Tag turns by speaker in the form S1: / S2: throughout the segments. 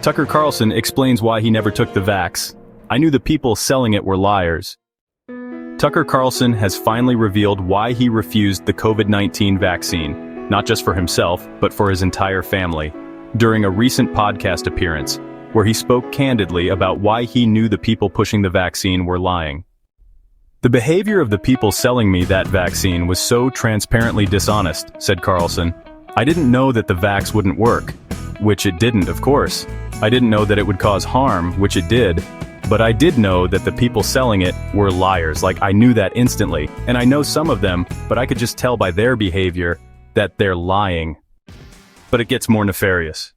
S1: Tucker Carlson explains why he never took the vax. I knew the people selling it were liars. Tucker Carlson has finally revealed why he refused the COVID-19 vaccine, not just for himself, but for his entire family, during a recent podcast appearance, where he spoke candidly about why he knew the people pushing the vaccine were lying. The behavior of the people selling me that vaccine was so transparently dishonest, said Carlson. I didn't know that the vax wouldn't work, which it didn't, of course. I didn't know that it would cause harm, which it did. But I did know that the people selling it were liars. Like, I knew that instantly. And I know some of them, but I could just tell by their behavior that they're lying. But it gets more nefarious.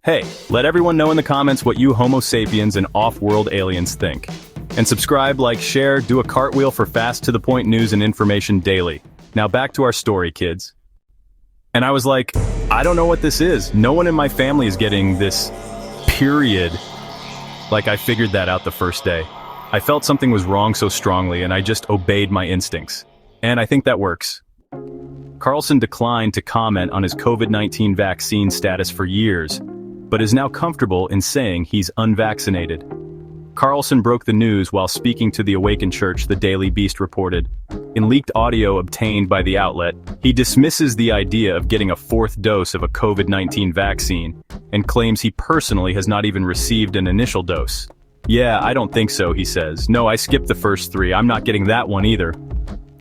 S1: Hey, let everyone know in the comments what you Homo sapiens and off-world aliens think. And subscribe, like, share, do a cartwheel for fast-to-the-point news and information daily. Now back to our story, kids. And I was like, I don't know what this is. No one in my family is getting this, period. Like, I figured that out the first day. I felt something was wrong so strongly, and I just obeyed my instincts. And I think that works. Carlson declined to comment on his COVID-19 vaccine status for years, but is now comfortable in saying he's unvaccinated. Carlson broke the news while speaking to the Awakened Church, the Daily Beast reported. In leaked audio obtained by the outlet, he dismisses the idea of getting a fourth dose of a COVID-19 vaccine, and claims he personally has not even received an initial dose. Yeah, I don't think so, he says. No, I skipped the first 3, I'm not getting that one either.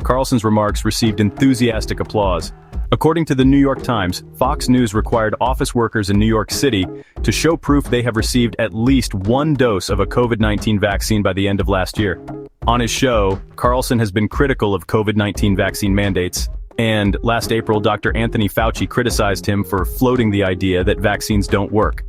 S1: Carlson's remarks received enthusiastic applause. According to the New York Times, Fox News required office workers in New York City to show proof they have received at least 1 dose of a COVID-19 vaccine by the end of last year. On his show, Carlson has been critical of COVID-19 vaccine mandates, and last April, Dr. Anthony Fauci criticized him for floating the idea that vaccines don't work.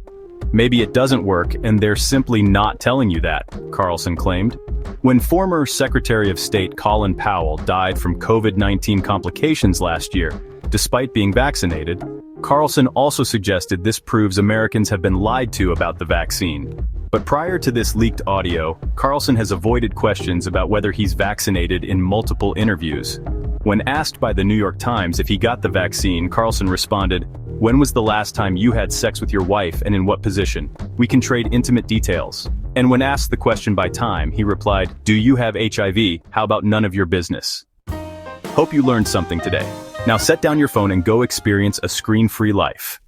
S1: Maybe it doesn't work, and they're simply not telling you that, Carlson claimed. When former Secretary of State Colin Powell died from COVID-19 complications last year, despite being vaccinated, Carlson also suggested this proves Americans have been lied to about the vaccine. But prior to this leaked audio, Carlson has avoided questions about whether he's vaccinated in multiple interviews. When asked by the New York Times if he got the vaccine, Carlson responded, "When was the last time you had sex with your wife and in what position? We can trade intimate details." And when asked the question by Time, he replied, "Do you have HIV? How about none of your business?" Hope you learned something today. Now set down your phone and go experience a screen-free life.